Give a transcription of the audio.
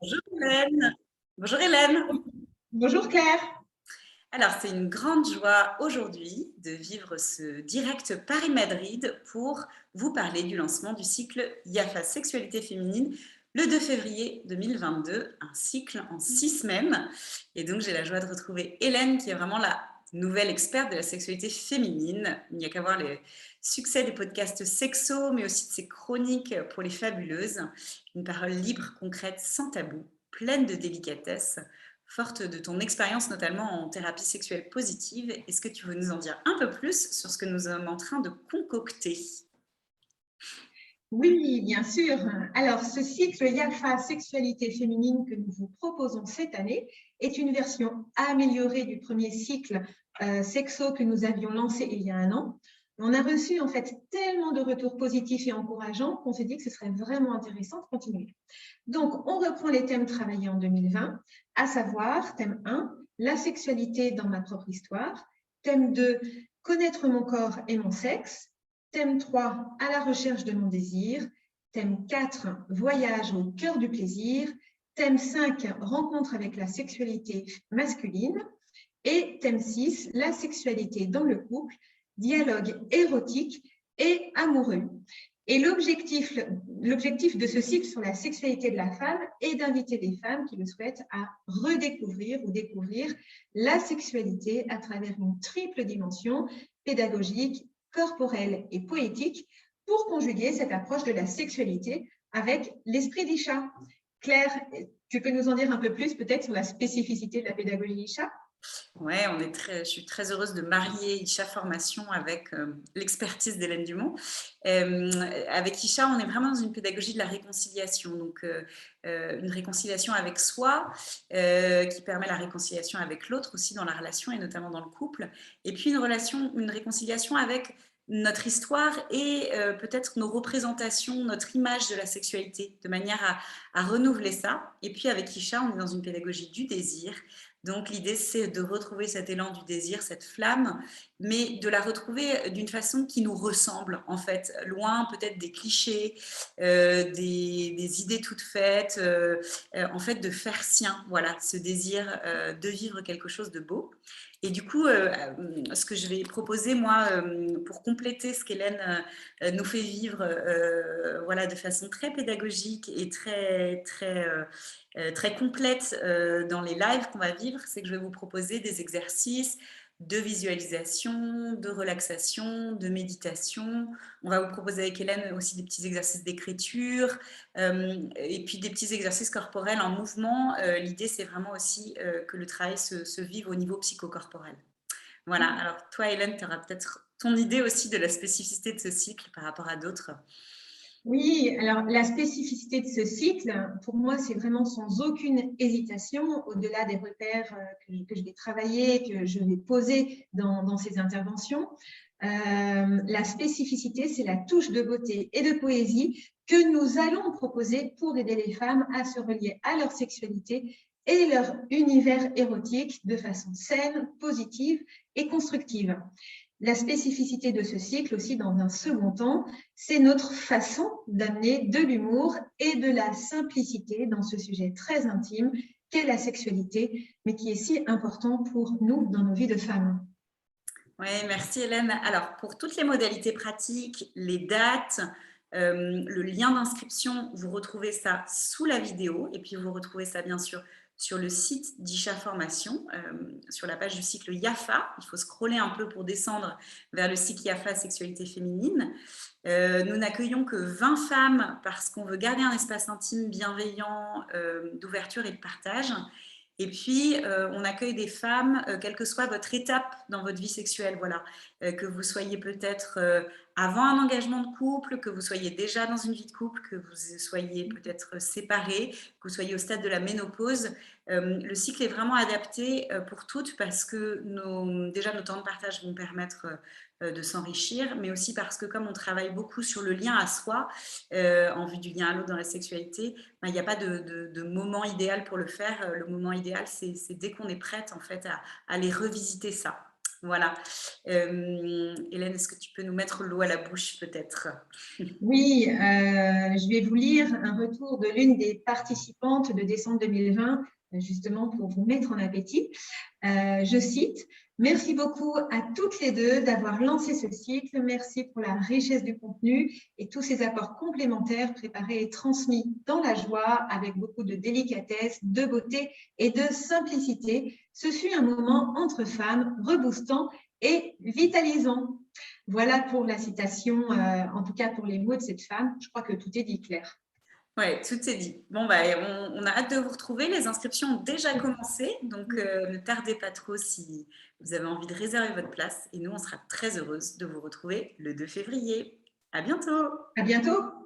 Bonjour Hélène. Bonjour Hélène. Bonjour Claire. Alors, c'est une grande joie aujourd'hui de vivre ce direct Paris-Madrid pour vous parler du lancement du cycle IAFA Sexualité féminine le 2 février 2022, un cycle en 6 semaines. Et donc, j'ai la joie de retrouver Hélène qui est vraiment la nouvelle experte de la sexualité féminine. Il n'y a qu'à voir les succès des podcasts sexo, mais aussi de ses chroniques pour les fabuleuses. Une parole libre, concrète, sans tabou, pleine de délicatesse. Forte de ton expérience notamment en thérapie sexuelle positive, est-ce que tu veux nous en dire un peu plus sur ce que nous sommes en train de concocter? Oui, bien sûr. Alors, ce cycle IAFA Sexualité féminine que nous vous proposons cette année est une version améliorée du premier cycle sexo que nous avions lancé il y a un an. On a reçu en fait tellement de retours positifs et encourageants qu'on s'est dit que ce serait vraiment intéressant de continuer. Donc, on reprend les thèmes travaillés en 2020, à savoir thème 1, la sexualité dans ma propre histoire, thème 2, connaître mon corps et mon sexe, thème 3, à la recherche de mon désir, thème 4, voyage au cœur du plaisir, thème 5, rencontre avec la sexualité masculine, et thème 6, la sexualité dans le couple, dialogue érotique et amoureux. Et l'objectif de ce cycle sur la sexualité de la femme est d'inviter les femmes qui le souhaitent à redécouvrir ou découvrir la sexualité à travers une triple dimension pédagogique, corporelle et poétique pour conjuguer cette approche de la sexualité avec l'esprit d'Isha. Claire, tu peux nous en dire un peu plus peut-être sur la spécificité de la pédagogie Isha? Ouais, je suis très heureuse de marier Isha Formation avec l'expertise d'Hélène Dumont. Avec Isha, on est vraiment dans une pédagogie de la réconciliation, donc une réconciliation avec soi qui permet la réconciliation avec l'autre aussi dans la relation et notamment dans le couple, et puis une réconciliation avec notre histoire et peut-être nos représentations, notre image de la sexualité, de manière à renouveler ça. Et puis avec Isha, on est dans une pédagogie du désir. Donc l'idée, c'est de retrouver cet élan du désir, cette flamme, mais de la retrouver d'une façon qui nous ressemble, en fait, loin peut-être des clichés, des idées toutes faites, en fait, de faire sien, voilà, ce désir de vivre quelque chose de beau. Et du coup, ce que je vais proposer, moi, pour compléter ce qu'Hélène nous fait vivre voilà, de façon très pédagogique et très complète dans les lives qu'on va vivre, c'est que je vais vous proposer des exercices de visualisation, de relaxation, de méditation. On va vous proposer avec Hélène aussi des petits exercices d'écriture et puis des petits exercices corporels en mouvement. L'idée, c'est vraiment aussi que le travail se vive au niveau psychocorporel. Voilà, alors toi Hélène, tu auras peut-être ton idée aussi de la spécificité de ce cycle par rapport à d'autres. Oui, alors la spécificité de ce cycle, pour moi, c'est vraiment sans aucune hésitation, au-delà des repères que je vais travailler, que je vais poser dans ces interventions. La spécificité, c'est la touche de beauté et de poésie que nous allons proposer pour aider les femmes à se relier à leur sexualité et leur univers érotique de façon saine, positive et constructive. La spécificité de ce cycle aussi, dans un second temps, c'est notre façon d'amener de l'humour et de la simplicité dans ce sujet très intime qu'est la sexualité, mais qui est si important pour nous dans nos vies de femmes. Oui, merci Hélène. Alors, pour toutes les modalités pratiques, les dates, le lien d'inscription, vous retrouvez ça sous la vidéo et puis vous retrouvez ça bien sûr sur le site d'Isha Formation, sur la page du cycle IAFA. Il faut scroller un peu pour descendre vers le cycle IAFA Sexualité féminine. Nous n'accueillons que 20 femmes parce qu'on veut garder un espace intime, bienveillant, d'ouverture et de partage. Et puis, on accueille des femmes, quelle que soit votre étape dans votre vie sexuelle, voilà. Que vous soyez peut-être avant un engagement de couple, que vous soyez déjà dans une vie de couple, que vous soyez peut-être séparés, que vous soyez au stade de la ménopause. Le cycle est vraiment adapté pour toutes parce que déjà nos temps de partage vont permettre de s'enrichir, mais aussi parce que comme on travaille beaucoup sur le lien à soi, en vue du lien à l'autre dans la sexualité, ben, il n'y a pas de moment idéal pour le faire. Le moment idéal, c'est dès qu'on est prête en fait à aller revisiter ça. Voilà. Hélène, est-ce que tu peux nous mettre l'eau à la bouche peut-être? Oui, je vais vous lire un retour de l'une des participantes de décembre 2020, justement pour vous mettre en appétit. Je cite: merci beaucoup à toutes les deux d'avoir lancé ce cycle. Merci pour la richesse du contenu et tous ces apports complémentaires préparés et transmis dans la joie, avec beaucoup de délicatesse, de beauté et de simplicité. Ce fut un moment entre femmes reboostant et vitalisant. Voilà pour la citation, en tout cas pour les mots de cette femme. Je crois que tout est dit, Claire. Oui, tout est dit. Bon, bah, on a hâte de vous retrouver. Les inscriptions ont déjà commencé, donc ne tardez pas trop si vous avez envie de réserver votre place. Et nous, on sera très heureuse de vous retrouver le 2 février. À bientôt! À bientôt!